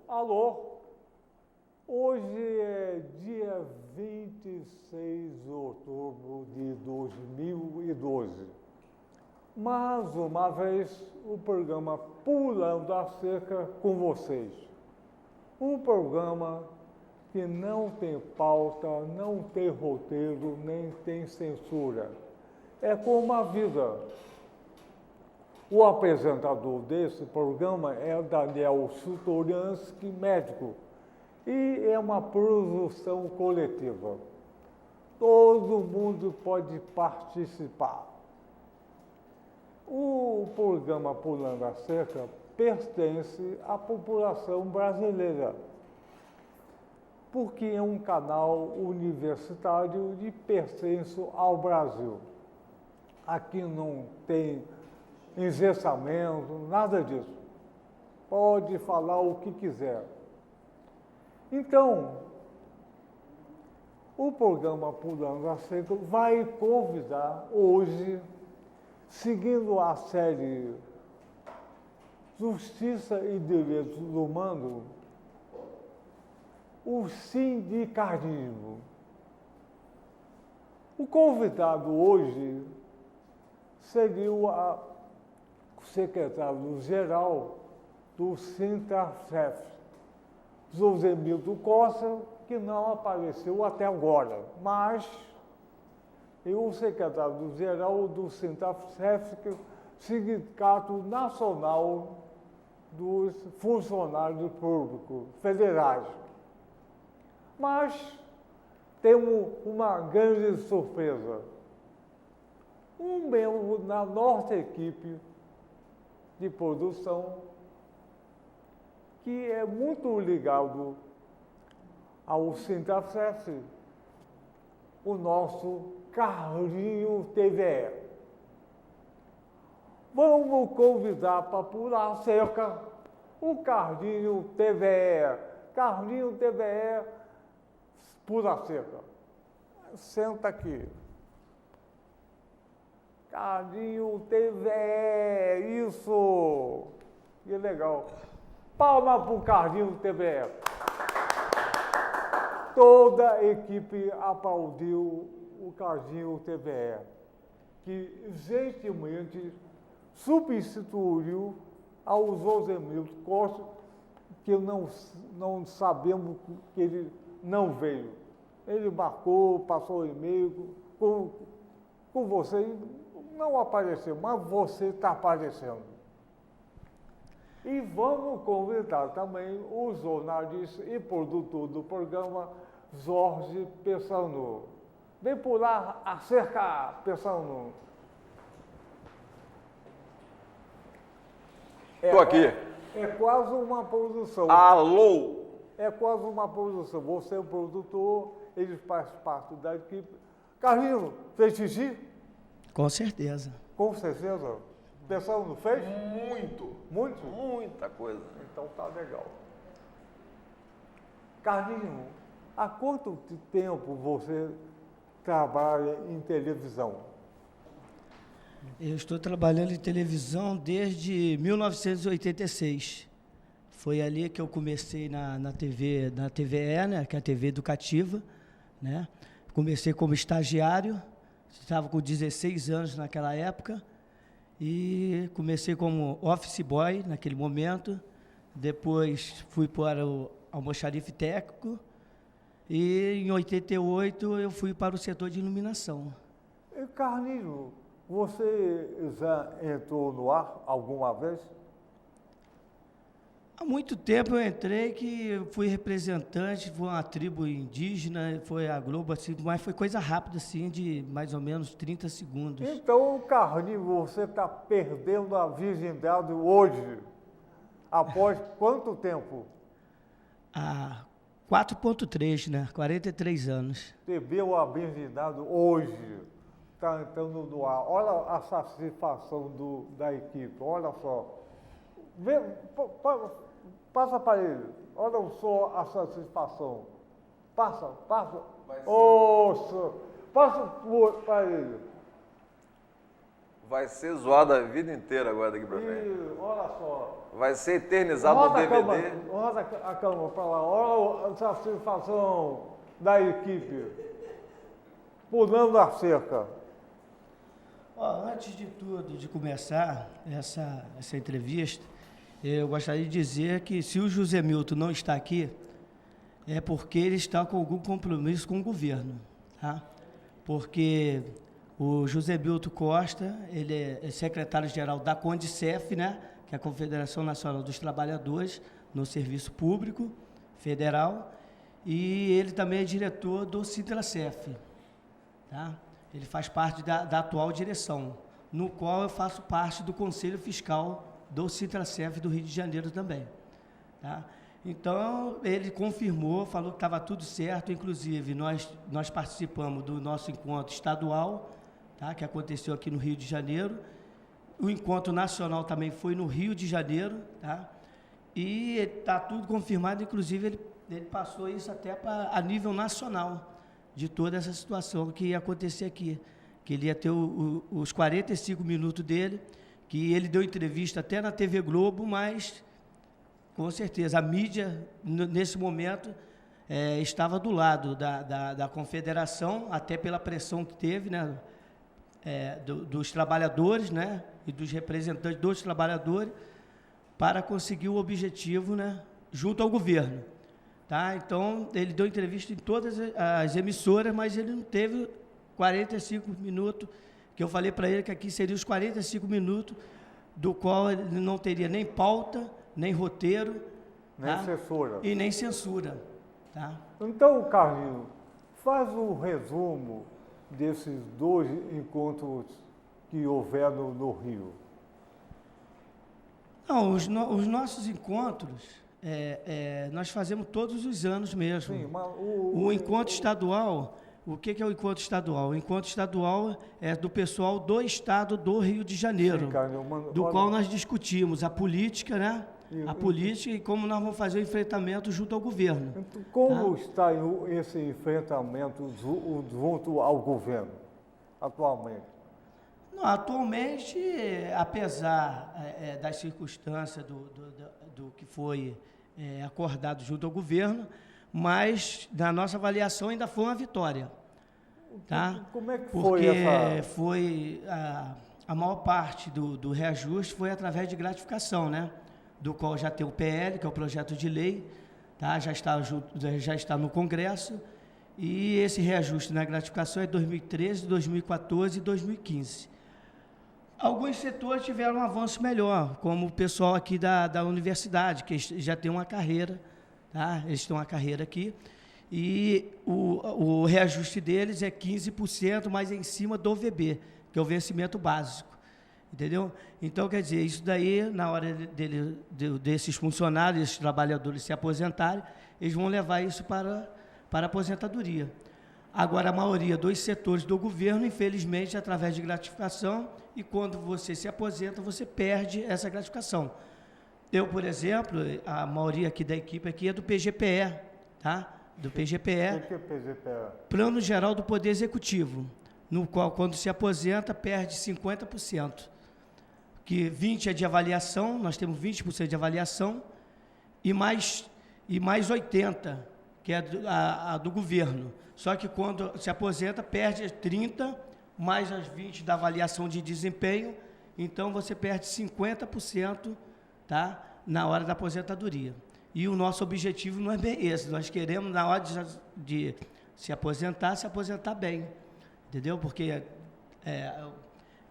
Alô? Hoje é dia 26 de outubro de 2012. Mais uma vez, o programa Pulando a Cerca com vocês. Um programa que não tem pauta, não tem roteiro, nem tem censura. É como a vida. O apresentador desse programa é o Daniel Sutoriansky, médico, e é uma produção coletiva. Todo mundo pode participar. O programa Pulando a Cerca pertence à população brasileira, porque é um canal universitário e pertence ao Brasil. Aqui não tem engessamento, nada disso. Pode falar o que quiser. Então, o programa Pulando a Cerca vai convidar hoje, seguindo a série Justiça e Direitos Humanos, o sindicalismo. O convidado hoje seria o secretário-geral do Sintracef, Josemildo Costa, que não apareceu até agora, mas o secretário-geral do Sintracef, Sindicato Nacional dos Funcionários Públicos Federais. Mas temos uma grande surpresa. Um membro da nossa equipe de produção, que é muito ligado ao Sintracef, o nosso Carlinho TVE. Vamos convidar para pular a cerca o Carlinho TVE. Carlinho TVE, pula a cerca. Senta aqui. Carlinho TVE, isso! Que legal. Palma para o Carlinho TVE. Toda a equipe aplaudiu o Carlinho TVE, que gentilmente substituiu ao Josemildo Costa, que não sabemos que ele não veio. Ele marcou, passou e-mail com você, não apareceu, mas você está aparecendo. E vamos convidar também o jornalista e produtor do programa, Jorge Pessano. Vem pular a cerca, Pessano. Estou aqui. É quase uma produção. Alô? É quase uma produção. Você é o produtor, ele faz parte da equipe. Carlinhos, fez xixi? Com certeza. Com certeza. O pessoal não fez? Muito. Muito? Muita coisa. Então tá legal. Carlinhos, há quanto tempo você trabalha em televisão? Eu estou trabalhando em televisão desde 1986. Foi ali que eu comecei na TV, na TVE, né, que é a TV educativa, né? Comecei como estagiário, estava com 16 anos naquela época, e comecei como office boy naquele momento. Depois fui para o almoxarife técnico e em 88 eu fui para o setor de iluminação. E Carlinhos, você já entrou no ar alguma vez? Há muito tempo eu entrei, que fui representante, foi uma tribo indígena, foi a Globo, assim, mas foi coisa rápida, assim, de mais ou menos 30 segundos. Então, Carlinhos, você está perdendo a virgindade hoje. Após quanto tempo? 4.3, né? 43 anos. Perdeu a virgindade hoje. Está entrando no ar. Olha a satisfação da equipe, olha só. Passa para ele. Olha só a satisfação. Passa. Passa para ele. Vai ser zoado a vida inteira agora daqui pra frente. E olha só. Vai ser eternizado no DVD. Roda a câmera para lá. Olha a satisfação da equipe. Pulando a cerca. Ó, antes de tudo, de começar essa entrevista, eu gostaria de dizer que se o José Milton não está aqui, é porque ele está com algum compromisso com o governo, tá? Porque o José Milton Costa, ele é secretário-geral da CONDICEF, né? Que é a Confederação Nacional dos Trabalhadores no Serviço Público Federal, e ele também é diretor do Sintracef, tá? Ele faz parte da atual direção, no qual eu faço parte do Conselho Fiscal do Sintracef do Rio de Janeiro também, tá? Então, ele confirmou, falou que estava tudo certo, inclusive nós participamos do nosso encontro estadual, tá, que aconteceu aqui no Rio de Janeiro. O encontro nacional também foi no Rio de Janeiro, tá? E está tudo confirmado, inclusive ele passou isso até a nível nacional, de toda essa situação que ia acontecer aqui, que ele ia ter os 45 minutos dele, que ele deu entrevista até na TV Globo, mas, com certeza, a mídia, nesse momento, estava do lado da confederação, até pela pressão que teve, né, dos trabalhadores, né, e dos representantes dos trabalhadores, para conseguir o objetivo, né, junto ao governo. Tá? Então, ele deu entrevista em todas as emissoras, mas ele não teve 45 minutos, que eu falei para ele que aqui seriam os 45 minutos, do qual ele não teria nem pauta, nem roteiro, Nem tá? censura. E nem censura. Tá? Então, Carlinhos, faz um resumo desses 2 encontros que houveram no Rio. Não, os nossos encontros, nós fazemos todos os anos mesmo. Sim, mas O encontro estadual, o que é o encontro estadual? O encontro estadual é do pessoal do estado do Rio de Janeiro, Sim, Carlinhos, do qual nós discutimos a política, né? A política e como nós vamos fazer o enfrentamento junto ao governo. Então, como está esse enfrentamento junto ao governo, atualmente? Não, atualmente, apesar das circunstâncias do que foi acordado junto ao governo, mas, na nossa avaliação, ainda foi uma vitória. Tá? Como é que foi Porque essa... foi a maior parte do reajuste foi através de gratificação, né? Do qual já tem o PL, que é o projeto de lei, tá? Já está no Congresso, e esse reajuste na gratificação é 2013, 2014 e 2015. Alguns setores tiveram um avanço melhor, como o pessoal aqui da universidade, que já tem uma carreira, tá? Eles têm uma carreira aqui, e o reajuste deles é 15%, mas em cima do VB, que é o vencimento básico, entendeu? Então, quer dizer, isso daí, na hora desses funcionários, desses trabalhadores se aposentarem, eles vão levar isso para a aposentadoria. Agora, a maioria dos setores do governo, infelizmente, através de gratificação, e quando você se aposenta, você perde essa gratificação. Eu, por exemplo, a maioria aqui da equipe aqui é do PGPE, tá? Do PGPE, O que é PGPE? Plano Geral do Poder Executivo, no qual, quando se aposenta, perde 50%. Que 20% é de avaliação, nós temos 20% de avaliação, e mais 80%, que é a do governo. Só que quando se aposenta, perde 30%, mais as 20% da avaliação de desempenho, então você perde 50%, tá? Na hora da aposentadoria. E o nosso objetivo não é bem esse, nós queremos, na hora de se aposentar bem, entendeu? Porque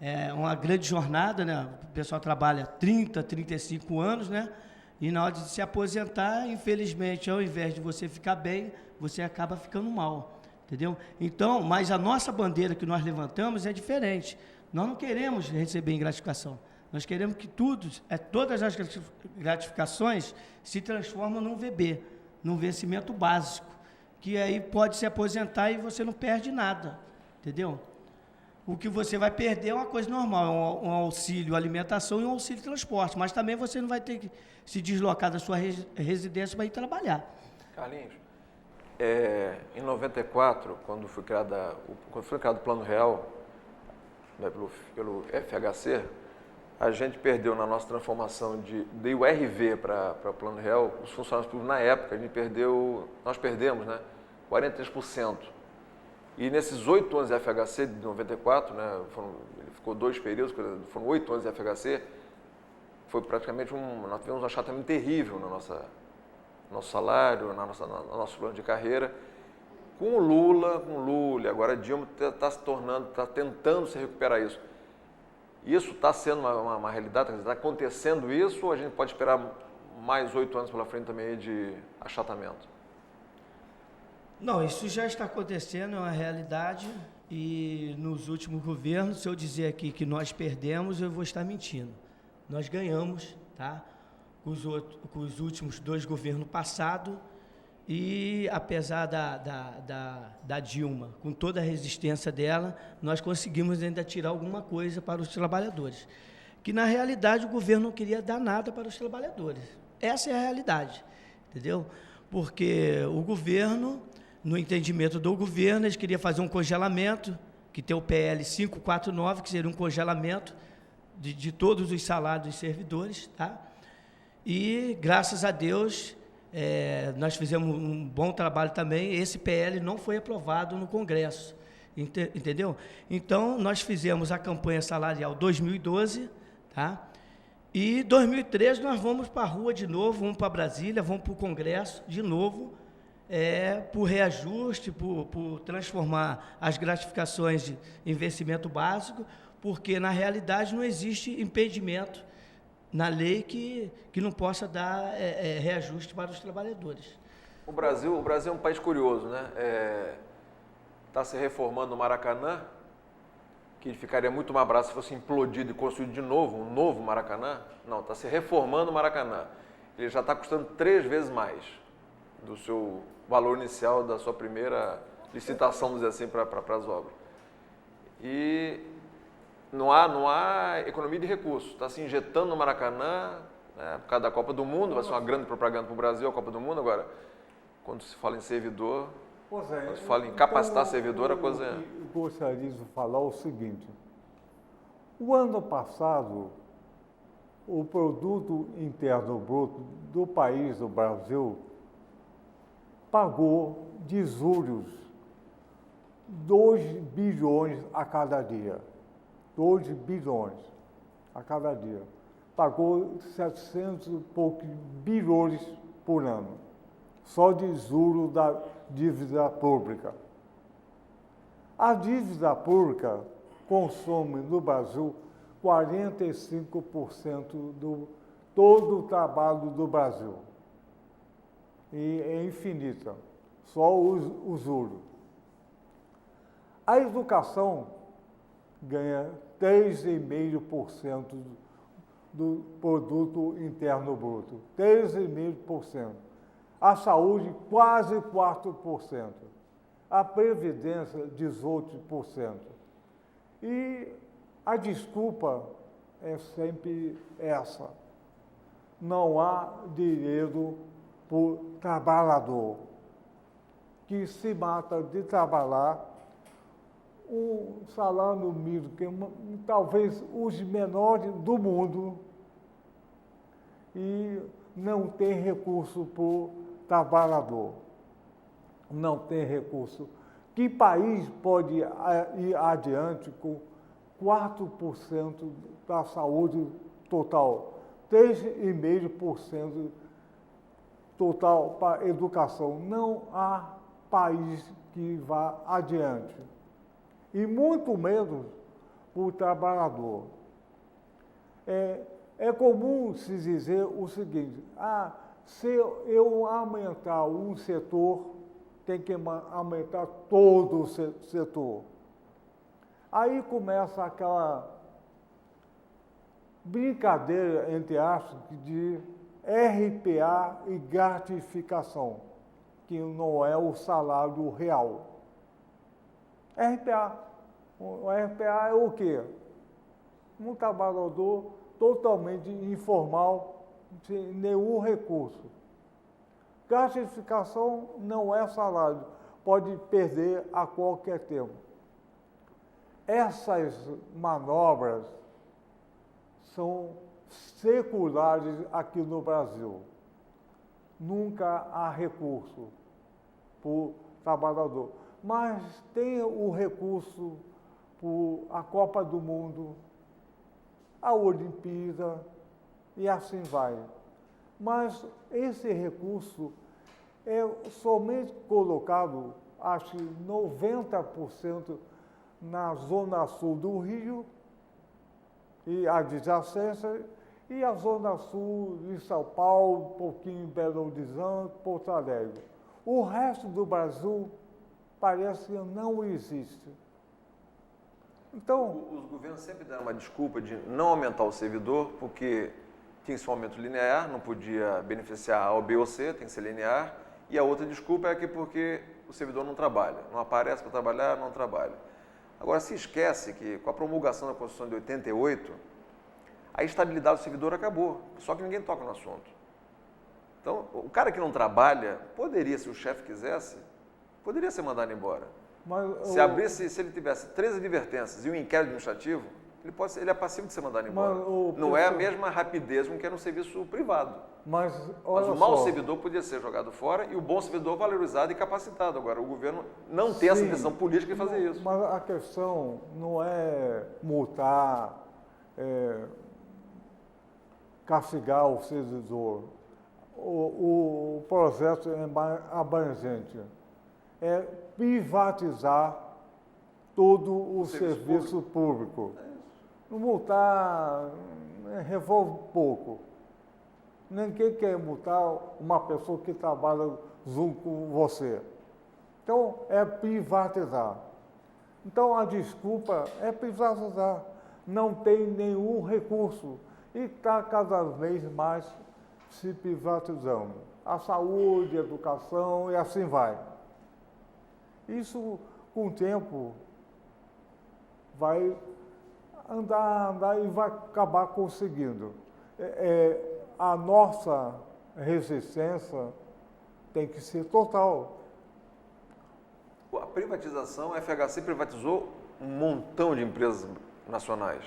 é uma grande jornada, né? O pessoal trabalha 30, 35 anos, né? E na hora de se aposentar, infelizmente, ao invés de você ficar bem, você acaba ficando mal, entendeu? Então, mas a nossa bandeira que nós levantamos é diferente. Nós não queremos receber em gratificação. Nós queremos que todas as gratificações se transformem num VB, num vencimento básico, que aí pode se aposentar e você não perde nada, entendeu? O que você vai perder é uma coisa normal, um auxílio alimentação e um auxílio transporte, mas também você não vai ter que se deslocar da sua residência para ir trabalhar. Carlinhos, em 94, quando foi criado o Plano Real, né, pelo FHC, a gente perdeu na nossa transformação de URV para Plano Real, os funcionários públicos na época, nós perdemos, né, 43%. E nesses 8 anos de FHC, de 94, né, ele ficou 2 períodos, foram 8 anos de FHC, foi praticamente nós tivemos um achatamento terrível no nosso salário, no nosso plano de carreira. Com o Lula, agora Dilma está tentando se recuperar isso. Isso está sendo uma realidade, está acontecendo isso, ou a gente pode esperar mais 8 anos pela frente também de achatamento? Não, isso já está acontecendo, é uma realidade, e nos últimos governos, se eu dizer aqui que nós perdemos, eu vou estar mentindo. Nós ganhamos, tá? Com os últimos 2 governos passados, e apesar da Dilma, com toda a resistência dela, nós conseguimos ainda tirar alguma coisa para os trabalhadores. Que, na realidade, o governo não queria dar nada para os trabalhadores. Essa é a realidade, entendeu? Porque o governo, no entendimento do governo, eles queriam fazer um congelamento, que tem o PL 549, que seria um congelamento de todos os salários dos servidores, tá? E, graças a Deus, nós fizemos um bom trabalho também. Esse PL não foi aprovado no Congresso, entendeu? Então, nós fizemos a campanha salarial 2012, tá? E 2013 nós vamos para a rua de novo, vamos para Brasília, vamos para o Congresso de novo, por reajuste, por transformar as gratificações de investimento básico, porque, na realidade, não existe impedimento na lei que não possa dar reajuste para os trabalhadores. O Brasil é um país curioso, né? Está se reformando o Maracanã, que ficaria muito mais barato se fosse implodido e construído de novo, um novo Maracanã. Não, está se reformando o Maracanã. Ele já está custando 3 vezes mais do seu valor inicial da sua primeira licitação, vamos dizer assim, para as obras. E não há economia de recursos. Está se injetando no Maracanã, né, por causa da Copa do Mundo, vai ser uma grande propaganda para o Brasil, a Copa do Mundo. Agora, quando se fala em servidor, quando se fala em capacitar servidor, a coisa é... Eu gostaria de falar o seguinte. O ano passado, o produto interno bruto do país, do Brasil, pagou de juros 2 bilhões a cada dia. 2 bilhões a cada dia. Pagou 700 e poucos bilhões por ano, só de juros da dívida pública. A dívida pública consome no Brasil 45% do todo o trabalho do Brasil. E é infinita, só os juros. A educação ganha 3,5% do produto interno bruto, 3,5%. A saúde, quase 4%. A previdência, 18%. E a desculpa é sempre essa. Não há dinheiro para o trabalhador, que se mata de trabalhar. O salário mínimo, que é talvez os menores do mundo, e não tem recurso para o trabalhador. Não tem recurso. Que país pode ir adiante com 4% da saúde total, 3,5% total para a educação? Não há país que vá adiante. E muito menos para o trabalhador. É comum se dizer o seguinte: se eu aumentar um setor, tem que aumentar todo o setor. Aí começa aquela brincadeira, entre aspas, de RPA e gratificação, que não é o salário real. RPA. O RPA é o quê? Um trabalhador totalmente informal, sem nenhum recurso. Gratificação não é salário, pode perder a qualquer tempo. essas manobras são seculares aqui no Brasil. Nunca há recurso para o trabalhador. Mas tem o recurso para a Copa do Mundo, a Olimpíada, e assim vai. Mas esse recurso é somente colocado, acho que 90% na Zona Sul do Rio e adjacência, e a Zona Sul de São Paulo, um pouquinho em Belo Horizonte, Porto Alegre. O resto do Brasil parece que não existe. Então, os governos sempre deram uma desculpa de não aumentar o servidor, porque tinha esse aumento linear, não podia beneficiar A ou B ou C, tem que ser linear. E a outra desculpa é que porque o servidor não trabalha, não aparece para trabalhar, não trabalha. Agora, se esquece que com a promulgação da Constituição de 88, a estabilidade do servidor acabou, só que ninguém toca no assunto. Então, o cara que não trabalha, poderia, se o chefe quisesse, poderia ser mandado embora. Mas Se ele tivesse 13 advertências e um inquérito administrativo, ele é passivo de ser mandado embora. Não é a mesma rapidez com que é no serviço privado. Mas o mau servidor podia ser jogado fora e o bom servidor valorizado e capacitado. Agora, o governo não tem essa decisão política de fazer isso. Mas a questão não é multar, castigar o servidor. O projeto é mais abrangente. É privatizar todo o serviço público. Não multar revolve um pouco. Ninguém quer multar uma pessoa que trabalha junto com você. Então, é privatizar. Então, a desculpa é privatizar. Não tem nenhum recurso. E está cada vez mais se privatizando. A saúde, a educação e assim vai. Isso, com o tempo, vai andar e vai acabar conseguindo. A nossa resistência tem que ser total. A privatização, a FHC privatizou um montão de empresas nacionais.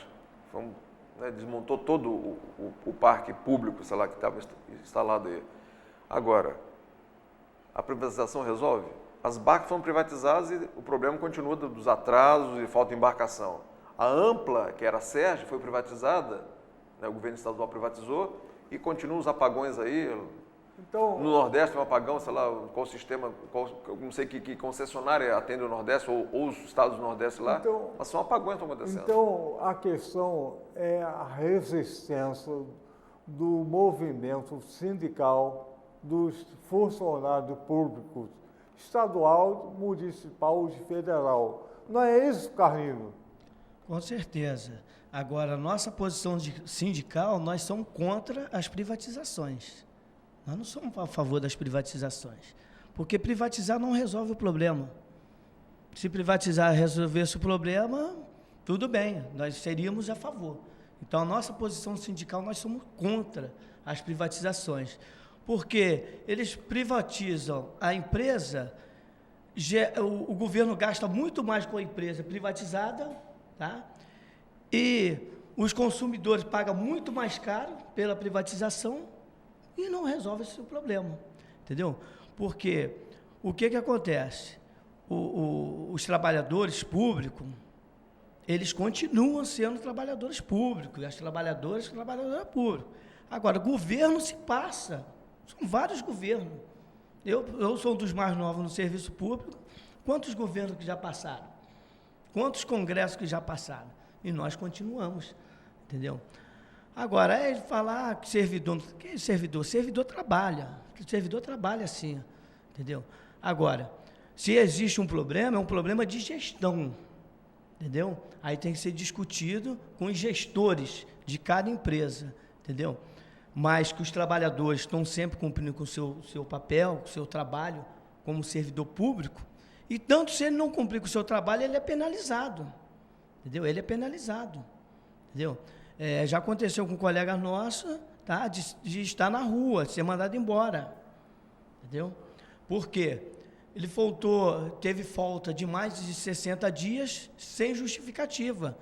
Desmontou todo o parque público, sei lá, que estava instalado aí. Agora, a privatização resolve? As barcas foram privatizadas e o problema continua dos atrasos e falta de embarcação. A Ampla, que era a Sérgio, foi privatizada, o governo estadual privatizou, e continuam os apagões aí. Então, no Nordeste tem um apagão, sei lá, qual sistema, não sei que concessionária atende o Nordeste, ou os estados do Nordeste lá, mas são apagões que estão acontecendo. Então, a questão é a resistência do movimento sindical dos funcionários públicos, estadual, municipal e federal. Não é isso, Carlinhos? Com certeza. Agora, nossa posição sindical, nós somos contra as privatizações. Nós não somos a favor das privatizações, porque privatizar não resolve o problema. Se privatizar resolvesse o problema, tudo bem, nós seríamos a favor. Então, a nossa posição sindical, nós somos contra as privatizações, porque eles privatizam a empresa, o governo gasta muito mais com a empresa privatizada, tá? E os consumidores pagam muito mais caro pela privatização e não resolve esse problema, entendeu? Porque o que acontece? Os trabalhadores públicos, eles continuam sendo trabalhadores públicos, e as trabalhadoras públicas. Agora, o governo se passa, são vários governos. Eu sou um dos mais novos no serviço público. Quantos governos que já passaram? Quantos congressos que já passaram? E nós continuamos, entendeu? Agora, falar que servidor... Que servidor? Servidor trabalha. Servidor trabalha sim, entendeu? Agora, se existe um problema, é um problema de gestão, entendeu? Aí tem que ser discutido com os gestores de cada empresa, entendeu? Mas que os trabalhadores estão sempre cumprindo com o seu papel, com o seu trabalho como servidor público, e tanto se ele não cumprir com o seu trabalho, ele é penalizado, entendeu? Ele é penalizado, entendeu? Já aconteceu com um colega nosso, tá? De estar na rua, de ser mandado embora, entendeu? Por quê? ele teve falta de mais de 60 dias sem justificativa.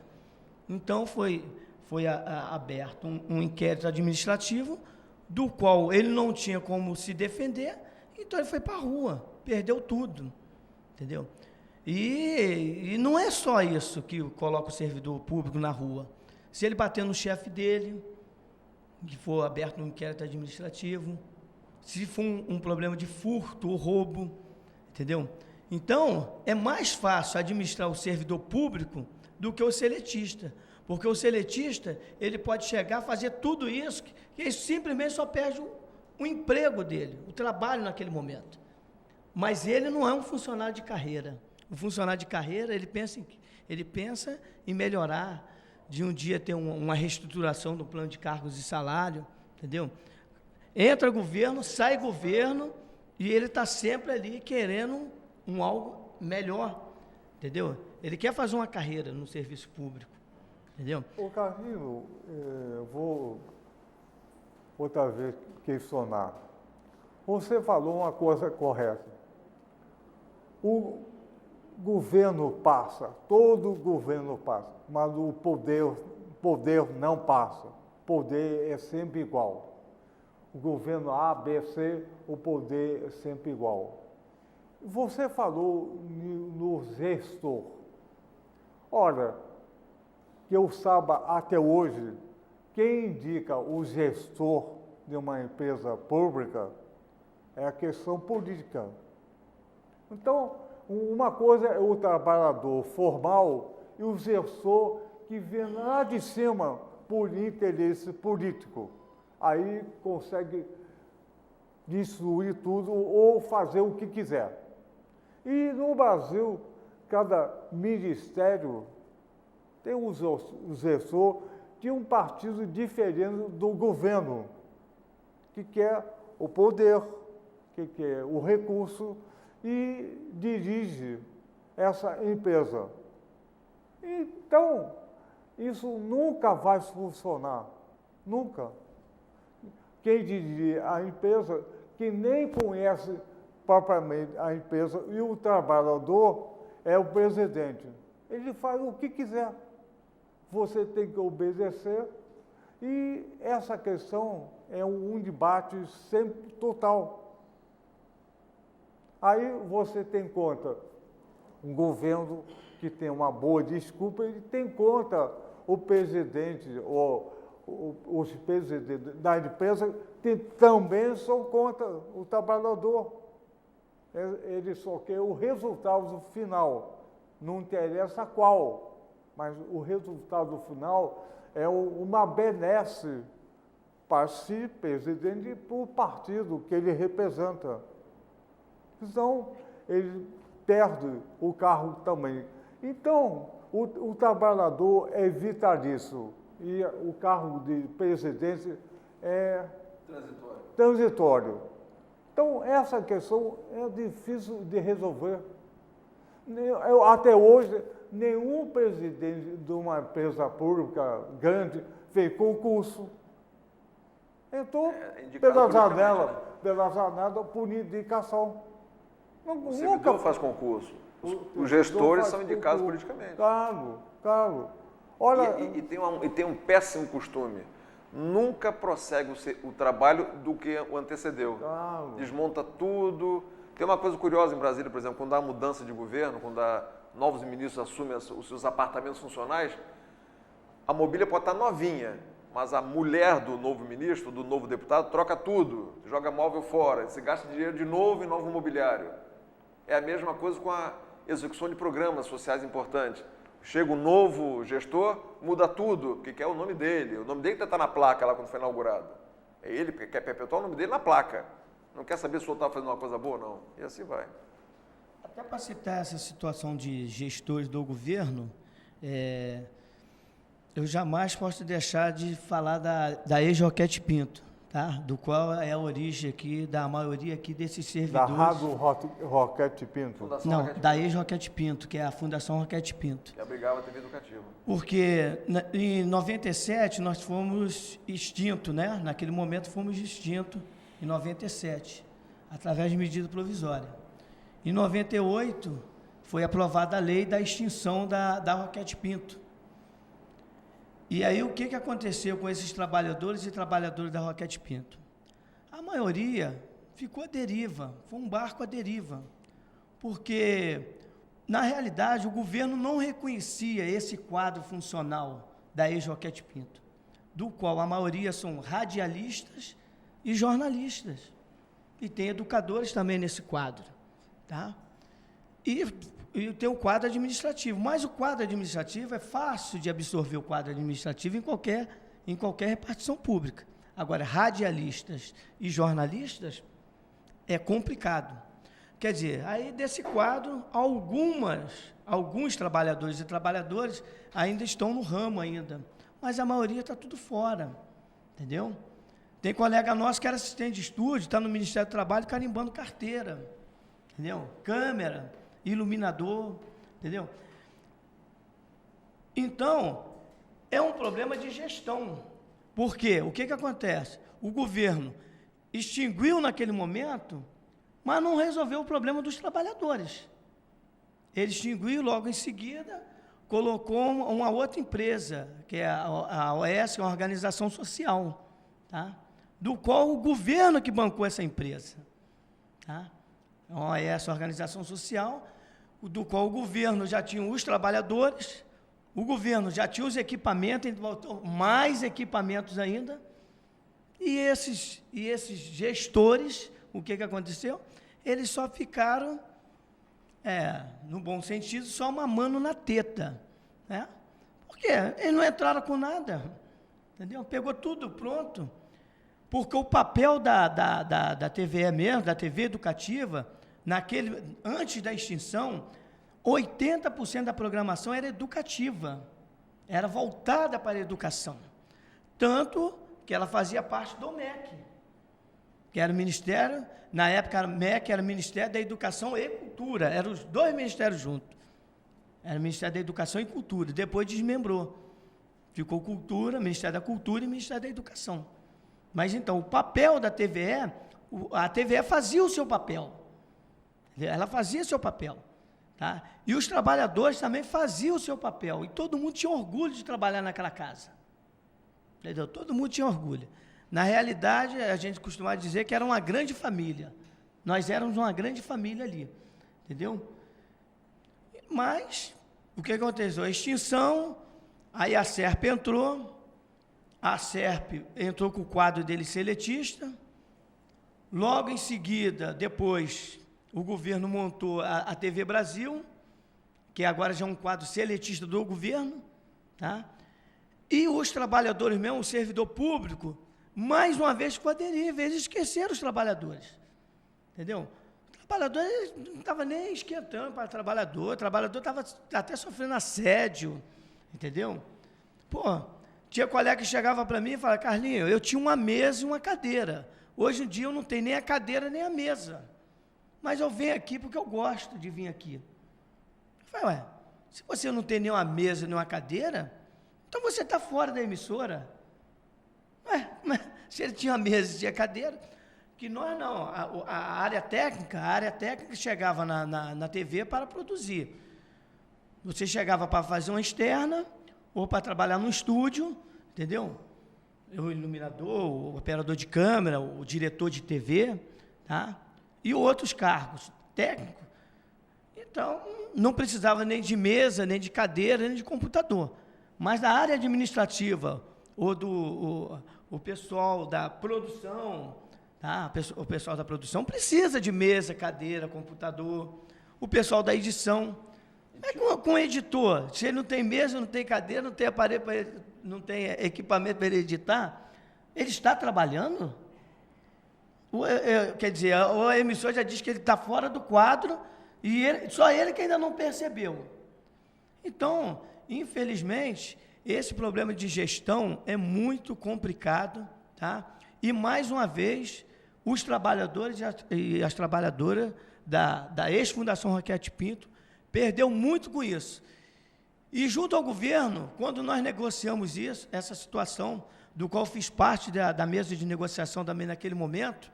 Então, foi aberto um inquérito administrativo, do qual ele não tinha como se defender, então ele foi para a rua, perdeu tudo, entendeu? E não é só isso que coloca o servidor público na rua. Se ele bater no chefe dele, que for aberto um inquérito administrativo, se for um problema de furto ou roubo, entendeu? Então, é mais fácil administrar o servidor público do que o seletista, porque o seletista, ele pode chegar a fazer tudo isso, que ele simplesmente só perde o emprego dele, o trabalho naquele momento. Mas ele não é um funcionário de carreira. O funcionário de carreira, ele pensa em melhorar, de um dia ter uma reestruturação do plano de cargos e salário, entendeu? Entra governo, sai governo, e ele está sempre ali querendo algo melhor, entendeu? Ele quer fazer uma carreira no serviço público, entendeu? Ô Carlinhos, vou outra vez questionar. Você falou uma coisa correta. O governo passa, todo governo passa, mas o poder não passa. O poder é sempre igual. O governo A, B, C, o poder é sempre igual. Você falou no gestor. Olha, que eu saiba até hoje, quem indica o gestor de uma empresa pública é a questão política. Então, uma coisa é o trabalhador formal e o gestor que vem lá de cima por interesse político. Aí consegue destruir tudo ou fazer o que quiser. E no Brasil, cada ministério tem um gestor de um partido diferente do governo, que quer o poder, que quer o recurso, e dirige essa empresa. Então, isso nunca vai funcionar, nunca. Quem dirige a empresa, que nem conhece propriamente a empresa, e o trabalhador é o presidente. Ele faz o que quiser. Você tem que obedecer, e essa questão é um debate sempre total. Aí você tem conta um governo que tem uma boa desculpa, ele tem conta o presidente, ou os presidentes da empresa que também são contra o trabalhador. Ele só quer o resultado final, não interessa qual, mas o resultado final é uma benesse para si, presidente, e para o partido que ele representa. Então, ele perde o cargo também. Então, o trabalhador é vitalício e o cargo de presidente é transitório. Então, essa questão é difícil de resolver. Até hoje, nenhum presidente de uma empresa pública grande fez concurso. Entrou pela janela por indicação. O servidor faz concurso. Os gestores são indicados politicamente. Claro. Olha, e tem um péssimo costume. Nunca prossegue o trabalho do que o antecedeu. Claro. Desmonta tudo. Tem uma coisa curiosa em Brasília, por exemplo, quando há mudança de governo, quando novos ministros assumem os seus apartamentos funcionais, a mobília pode estar novinha, mas a mulher do novo ministro, do novo deputado, troca tudo, joga móvel fora, se gasta dinheiro de novo em novo mobiliário. É a mesma coisa com a execução de programas sociais importantes. Chega um novo gestor, muda tudo, porque quer o nome dele. O nome dele está na placa lá quando foi inaugurado. É ele porque quer perpetuar o nome dele na placa. Não quer saber se o outro está fazendo uma coisa boa ou não. E assim vai. Até para citar essa situação de gestores do governo, eu jamais posso deixar de falar da ex-Roquete Pinto, tá? Do qual é a origem aqui, da maioria aqui desses servidores. Da Rádio Roquete Pinto? Fundação não, Roquete da ex-Roquete Pinto, que é a Fundação Roquete Pinto. Que abrigava a TV Educativa. Porque em 97 nós fomos extintos, né? Naquele momento fomos extintos, em 97, através de medida provisória. Em 98, foi aprovada a lei da extinção da Roquete Pinto. E aí, o que aconteceu com esses trabalhadores e trabalhadoras da Roquete Pinto? A maioria ficou à deriva, foi um barco à deriva, porque, na realidade, o governo não reconhecia esse quadro funcional da ex-Roquete Pinto, do qual a maioria são radialistas e jornalistas, e tem educadores também nesse quadro, tá? E tem o quadro administrativo, mas o quadro administrativo é fácil de absorver o quadro administrativo em qualquer repartição pública. Agora, radialistas e jornalistas é complicado. Quer dizer, aí desse quadro, alguns trabalhadores e trabalhadoras ainda estão no ramo ainda, mas a maioria está tudo fora, entendeu? Tem colega nosso que era assistente de estúdio, está no Ministério do Trabalho carimbando carteira, entendeu? Câmera, iluminador, entendeu? Então, é um problema de gestão. Por quê? O que acontece? O governo extinguiu naquele momento, mas não resolveu o problema dos trabalhadores. Ele extinguiu logo em seguida, colocou uma outra empresa, que é a OS, uma organização social, tá? Do qual o governo que bancou essa empresa, tá? A OS, organização social, do qual o governo já tinha os trabalhadores, o governo já tinha os equipamentos, mais equipamentos ainda, e esses gestores, o que aconteceu? Eles só ficaram, no bom sentido, só mamando na teta, né? Porque eles não entraram com nada, entendeu? Pegou tudo pronto, porque o papel da TVE mesmo, da TV educativa, antes da extinção, 80% da programação era educativa, era voltada para a educação, tanto que ela fazia parte do MEC, que era o Ministério, na época o MEC era o Ministério da Educação e Cultura, eram os dois ministérios juntos, era o Ministério da Educação e Cultura, depois desmembrou, ficou Cultura, Ministério da Cultura e Ministério da Educação. Mas então, o papel da TVE, a TVE fazia o seu papel, ela fazia seu papel, tá? E os trabalhadores também faziam o seu papel, e todo mundo tinha orgulho de trabalhar naquela casa, entendeu? Todo mundo tinha orgulho. Na realidade, a gente costumava dizer que era uma grande família, nós éramos uma grande família ali, entendeu? Mas, o que aconteceu? A extinção, aí a SERP entrou com o quadro dele seletista, logo em seguida, depois, o governo montou a TV Brasil, que agora já é um quadro seletista do governo, tá? E os trabalhadores mesmo, o servidor público, mais uma vez ficou à deriva, eles esqueceram os trabalhadores, entendeu? O trabalhador não estava nem esquentando para o trabalhador estava até sofrendo assédio, entendeu? Pô, tinha colega que chegava para mim e falava, Carlinhos, eu tinha uma mesa e uma cadeira, hoje em dia eu não tenho nem a cadeira nem a mesa, mas eu venho aqui porque eu gosto de vir aqui. Eu falei, se você não tem nem uma mesa nem uma cadeira, então você está fora da emissora. Mas se ele tinha mesa e tinha cadeira, que nós não, a área técnica chegava na TV para produzir. Você chegava para fazer uma externa, ou para trabalhar no estúdio, entendeu? O iluminador, o operador de câmera, o diretor de TV, tá? E outros cargos técnicos. Então, não precisava nem de mesa, nem de cadeira, nem de computador. Mas na área administrativa, ou o pessoal da produção, tá? O pessoal da produção precisa de mesa, cadeira, computador. O pessoal da edição. Com o editor, se ele não tem mesa, não tem cadeira, não tem aparelho, não tem equipamento para ele editar, ele está trabalhando? Quer dizer, o emissor já diz que ele está fora do quadro e só ele que ainda não percebeu. Então, infelizmente, esse problema de gestão é muito complicado, tá? E, mais uma vez, os trabalhadores e as trabalhadoras da ex-Fundação Roquete Pinto perdeu muito com isso. E, junto ao governo, quando nós negociamos essa situação, do qual fiz parte da mesa de negociação também naquele momento,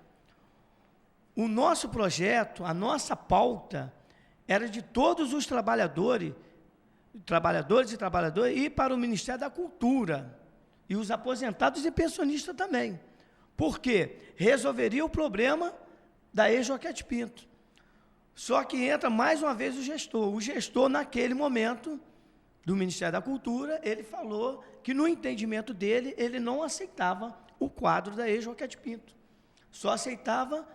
O nosso projeto, a nossa pauta, era de todos os trabalhadores e trabalhadoras, ir para o Ministério da Cultura, e os aposentados e pensionistas também. Por quê? Resolveria o problema da ex-Roquete Pinto. Só que entra mais uma vez o gestor. O gestor, naquele momento, do Ministério da Cultura, ele falou que, no entendimento dele, ele não aceitava o quadro da ex-Roquete Pinto. Só aceitava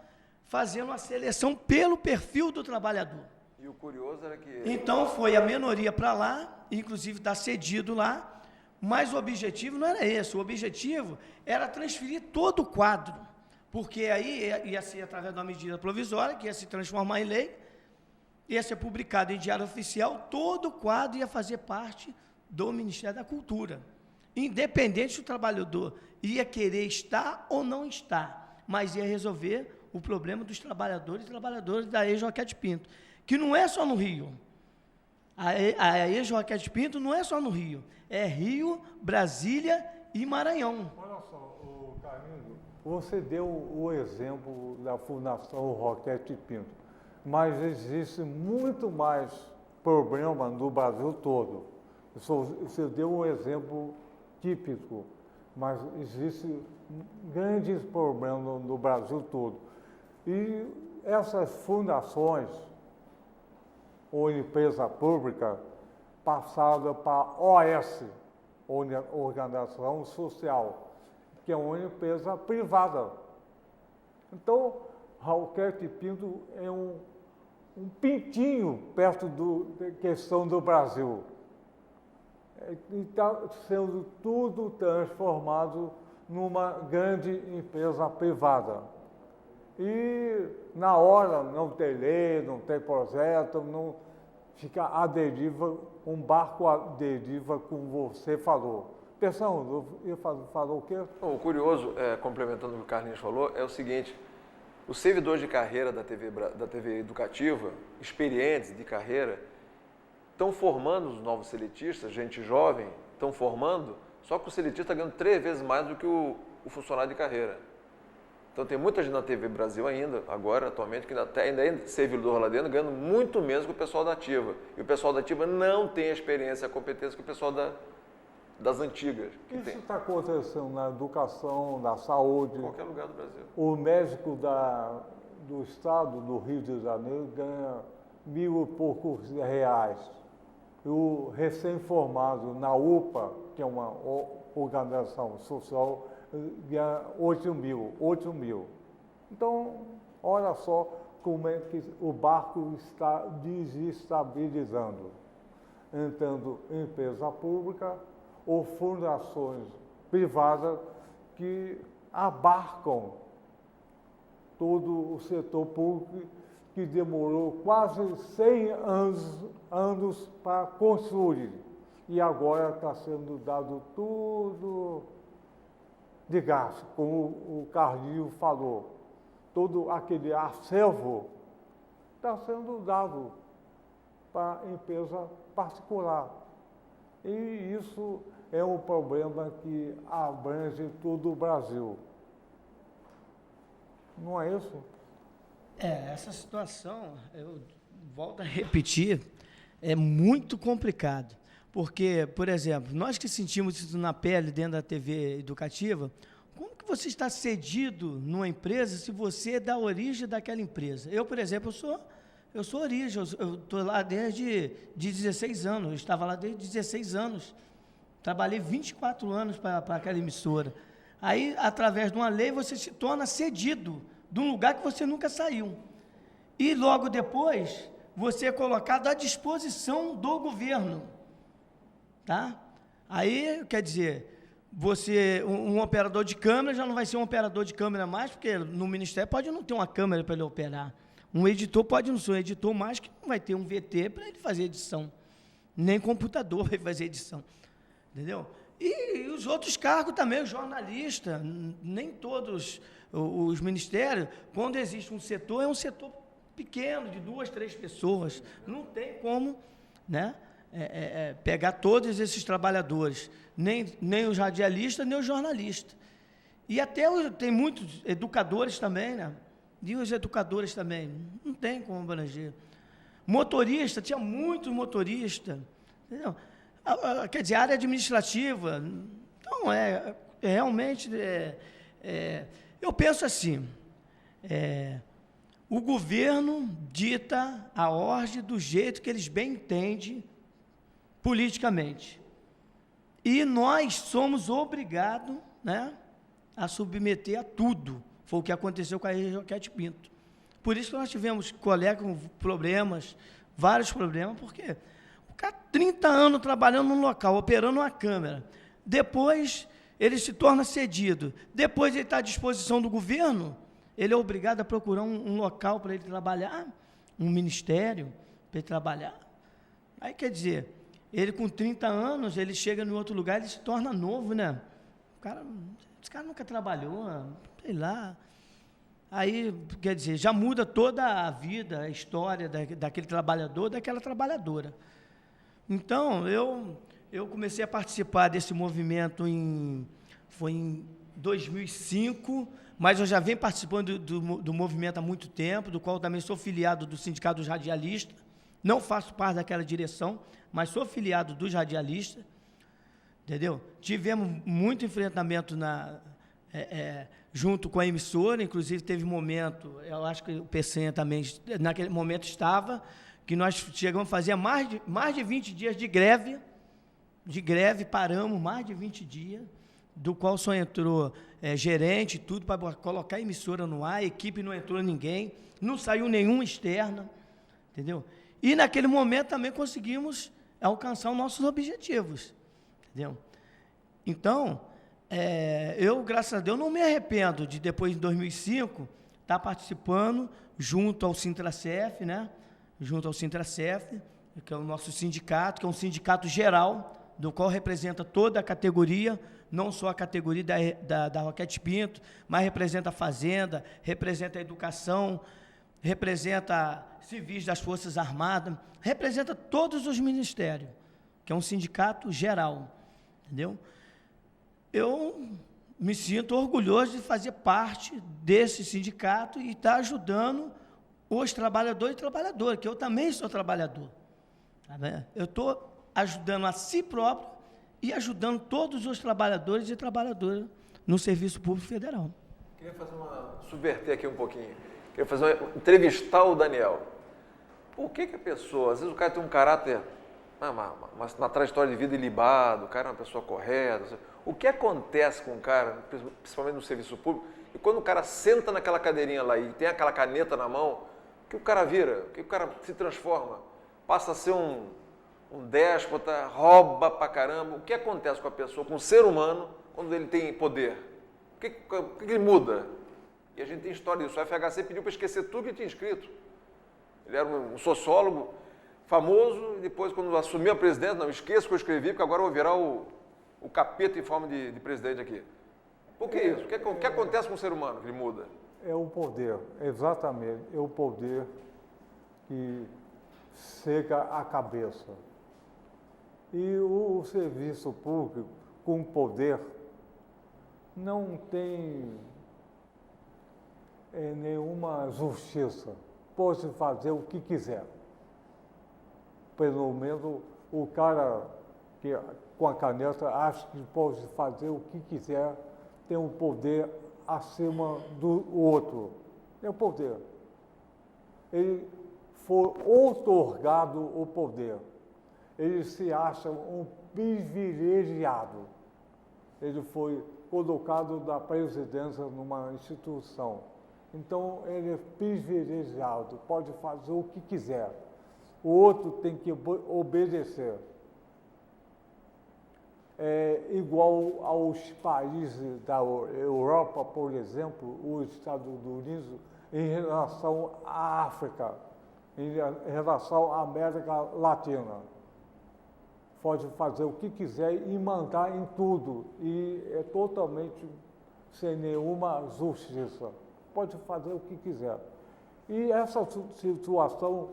fazendo uma seleção pelo perfil do trabalhador. E o curioso era que... Então, foi a minoria para lá, inclusive está cedido lá, mas o objetivo não era esse. O objetivo era transferir todo o quadro, porque aí ia ser através de uma medida provisória, que ia se transformar em lei, ia ser publicado em diário oficial, todo o quadro ia fazer parte do Ministério da Cultura. Independente se o trabalhador ia querer estar ou não estar, mas ia resolver o problema dos trabalhadores e trabalhadoras da ex-Roquete Pinto, que não é só no Rio. A ex-Roquete Pinto não é só no Rio, é Rio, Brasília e Maranhão. Olha só, Carlinhos, você deu o exemplo da Fundação Roquete Pinto, mas existe muito mais problema no Brasil todo. Você deu um exemplo típico, mas existem grandes problemas no Brasil todo. E essas fundações ou empresa pública passada para a OS, Organização Social, que é uma empresa privada. Então, Roquete Pinto é um pintinho perto da questão do Brasil. E está sendo tudo transformado numa grande empresa privada. E na hora não tem lei, não tem projeto, não fica à deriva, um barco à deriva, como você falou. Pessoal, falou o quê? Bom, o curioso, complementando o que o Carlinhos falou, é o seguinte: os servidores de carreira da TV educativa, experientes de carreira, estão formando os novos seletistas, gente jovem, estão formando, só que o seletista está ganhando 3 vezes mais do que o funcionário de carreira. Então tem muita gente na TV Brasil ainda, agora, atualmente, que ainda é servidor lá dentro, ganhando muito menos que o pessoal da ativa. E o pessoal da ativa não tem a experiência, a competência que o pessoal das antigas. Isso está acontecendo na educação, na saúde. Em qualquer lugar do Brasil. O médico do estado do Rio de Janeiro ganha 1.000 e poucos reais. E o recém-formado na UPA, que é uma organização social, ganha 8 mil. Então, olha só como é que o barco está desestabilizando. Entrando em empresa pública ou fundações privadas que abarcam todo o setor público, que demorou quase 100 anos para construir. E agora está sendo dado tudo de graça, como o Carlinhos falou. Todo aquele acervo está sendo dado para a empresa particular. E isso é um problema que abrange todo o Brasil. Não é isso? Essa situação, eu volto a repetir, é muito complicado. Porque, por exemplo, nós que sentimos isso na pele dentro da TV educativa, como que você está cedido numa empresa se você é da origem daquela empresa? Eu, por exemplo, eu sou origem, eu estou lá desde 16 anos, eu estava lá desde 16 anos, trabalhei 24 anos para aquela emissora. Aí, através de uma lei, você se torna cedido de um lugar que você nunca saiu. E logo depois, você é colocado à disposição do governo. Tá? Aí, quer dizer, você, um operador de câmera já não vai ser um operador de câmera mais, porque no Ministério pode não ter uma câmera para ele operar. Um editor pode não ser um editor mais, que não vai ter um VT para ele fazer edição. Nem computador vai fazer edição. Entendeu? E os outros cargos também, o jornalista, nem todos os ministérios, quando existe um setor, é um setor pequeno, de 2, 3 pessoas. Não tem como, né? Pegar todos esses trabalhadores, nem os radialistas, nem os jornalistas. E até tem muitos educadores também, né? E os educadores também, não tem como abranger. Motorista, tinha muitos motoristas, entendeu? Quer dizer, a área administrativa, então, realmente, eu penso assim, o governo dita a ordem do jeito que eles bem entendem politicamente. E nós somos obrigados, né, a submeter a tudo. Foi o que aconteceu com a Roquete Pinto. Por isso que nós tivemos colegas com problemas, vários problemas, porque o cara 30 anos trabalhando num local, operando uma câmera, depois ele se torna cedido, depois ele está à disposição do governo, ele é obrigado a procurar um local para ele trabalhar, um ministério para ele trabalhar. Aí, quer dizer, ele com 30 anos, ele chega em outro lugar, ele se torna novo, né? Esse cara nunca trabalhou, sei lá. Aí, quer dizer, já muda toda a vida, a história daquele trabalhador, daquela trabalhadora. Então, eu comecei a participar desse movimento foi em 2005, mas eu já venho participando do movimento há muito tempo, do qual também sou filiado do Sindicato dos Radialistas, não faço parte daquela direção, mas sou filiado dos radialistas, entendeu? Tivemos muito enfrentamento junto com a emissora, inclusive teve momento, eu acho que o PCN também, naquele momento estava, que nós chegamos a fazer mais de 20 dias de greve, paramos mais de 20 dias, do qual só entrou gerente, tudo para colocar a emissora no ar, a equipe não entrou ninguém, não saiu nenhum externo, entendeu? E naquele momento também conseguimos alcançar os nossos objetivos, entendeu? Então, eu, graças a Deus, não me arrependo de, depois de 2005, estar participando junto ao Sintracef, né? Junto ao Sintracef, que é o nosso sindicato, que é um sindicato geral, do qual representa toda a categoria, não só a categoria da Roquete Pinto, mas representa a fazenda, representa a educação, representa civis das Forças Armadas, representa todos os ministérios, que é um sindicato geral, entendeu? Eu me sinto orgulhoso de fazer parte desse sindicato e estar ajudando os trabalhadores e trabalhadoras, que eu também sou trabalhador. Tá vendo? Eu estou ajudando a si próprio e ajudando todos os trabalhadores e trabalhadoras no Serviço Público Federal. Queria subverter aqui um pouquinho. Queria entrevistar o Daniel. Por que a pessoa, às vezes o cara tem um caráter, uma trajetória de vida ilibado, o cara é uma pessoa correta. O que acontece com o cara, principalmente no serviço público, e quando o cara senta naquela cadeirinha lá e tem aquela caneta na mão, o que o cara vira? O que o cara se transforma? Passa a ser um déspota, rouba pra caramba. O que acontece com a pessoa, com o ser humano, quando ele tem poder? O que ele muda? E a gente tem história disso. O FHC pediu para esquecer tudo que tinha escrito. Ele era um sociólogo famoso, e depois, quando assumiu a presidência, não, esqueça o que eu escrevi, porque agora eu vou virar o capeta em forma de presidente aqui. Por que isso? O que acontece com o ser humano que ele muda? É o poder, exatamente. É o poder que cega a cabeça. E o serviço público, com poder, não tem nenhuma justiça. Pode fazer o que quiser. Pelo menos o cara que com a caneta acha que pode fazer o que quiser, tem um poder acima do outro. É o poder. Ele foi outorgado o poder. Ele se acha um privilegiado. Ele foi colocado na presidência numa instituição. Então, ele é privilegiado, pode fazer o que quiser. O outro tem que obedecer. É igual aos países da Europa, por exemplo, os Estados Unidos, em relação à África, em relação à América Latina. Pode fazer o que quiser e mandar em tudo, e é totalmente sem nenhuma justiça. Pode fazer o que quiser. E essa situação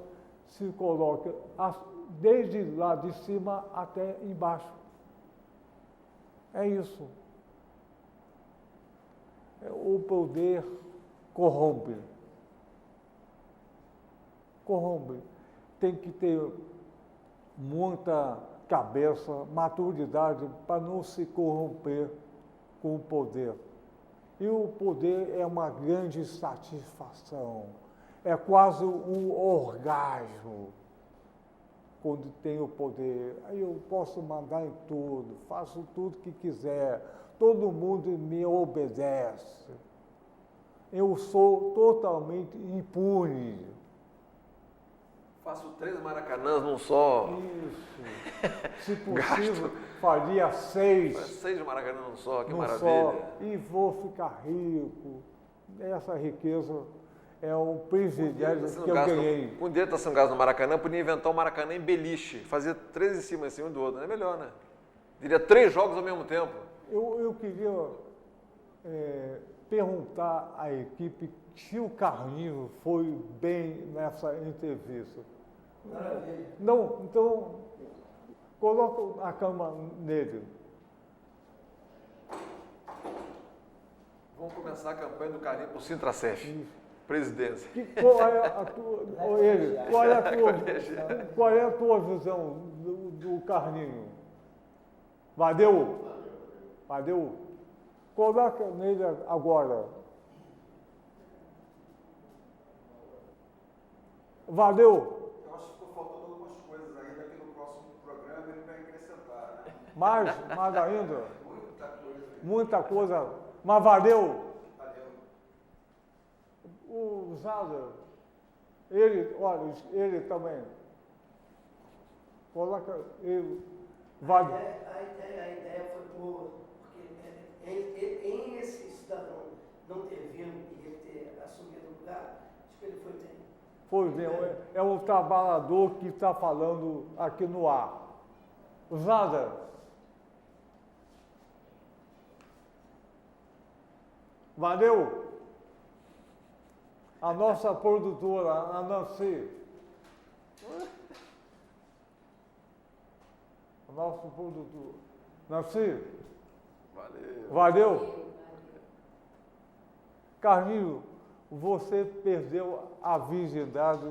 se coloca desde lá de cima até embaixo. É isso. O poder corrompe. corrompe. Tem que ter muita cabeça, maturidade para não se corromper com o poder. E o poder é uma grande satisfação, é quase um orgasmo quando tem o poder. Aí eu posso mandar em tudo, faço tudo que quiser, todo mundo me obedece. Eu sou totalmente impune. Faço 3 Maracanãs num só. Isso. Se possível, faria 6. 6 Maracanãs num só, que num maravilha. Só, e vou ficar rico. Essa riqueza é um privilégio que eu ganhei. Com dinheiro está sendo gasto no Maracanã, podia inventar o Maracanã em beliche, fazer 3 em cima do outro. Não é melhor, né? Diria 3 jogos ao mesmo tempo. Eu queria perguntar à equipe se o Carlinhos foi bem nessa entrevista. Maravilha. Não, então, coloca a câmera nele. Vamos começar a campanha do Carlinhos para o Sintracef. Presidência. Qual é a tua visão do Carlinhos? Valeu? Coloca nele agora. Valeu? Eu acho que ficou faltando algumas coisas ainda que no próximo programa ele vai acrescentar. Mais ainda? Muita coisa. Muita coisa. Mas valeu? Valeu. O Zander, ele também. Coloca ele. Vale. A ideia foi boa, porque em esse cidadão não ter vindo e ele ter assumido o lugar, acho que ele foi bem. Foi bem, é um trabalhador que está falando aqui no ar. Zander. Valeu? A nossa produtora, a Nancy. A nossa produtora. Nancy. Valeu? Carlinhos, você perdeu a virgindade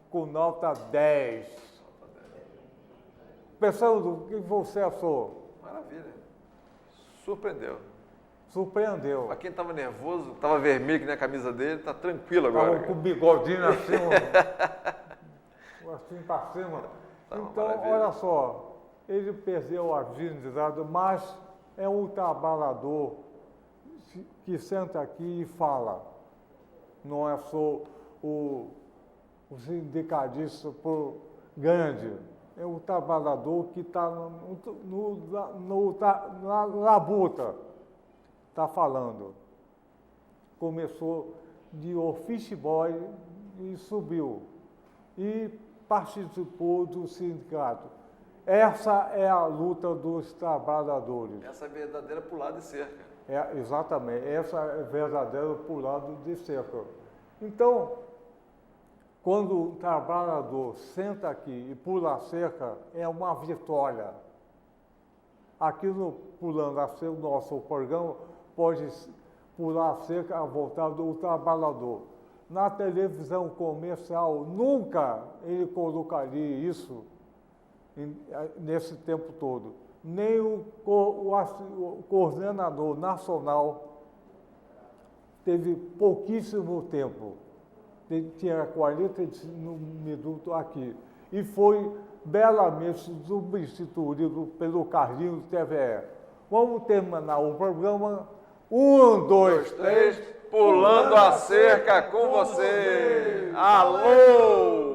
com nota 10. Pensando o que você achou? Maravilha. Surpreendeu. Surpreendeu. Para quem estava nervoso, estava vermelho que nem a camisa dele, está tranquilo agora. Estava com o bigodinho assim, assim para cima. Então, maravilha. olha só, ele perdeu a virgindade, mas é um trabalhador que senta aqui e fala. Não é só o sindicalista grande, é um trabalhador que está na labuta, está falando. Começou de office boy e subiu. E participou do sindicato. Essa é a luta dos trabalhadores. Essa é verdadeira pulada de cerca. Exatamente, essa é verdadeira pulada de cerca. Então, quando o trabalhador senta aqui e pula a cerca, é uma vitória. Aqui no Pulando a Cerca, o nosso programa pode pular a cerca à vontade do trabalhador. Na televisão comercial, nunca ele colocaria isso nesse tempo todo. Nem o coordenador nacional teve pouquíssimo tempo. Tinha 40 minutos aqui. E foi belamente substituído pelo Carlinhos TVE. Vamos terminar o programa. 1, 2, 3, pulando a cerca com você. Alô!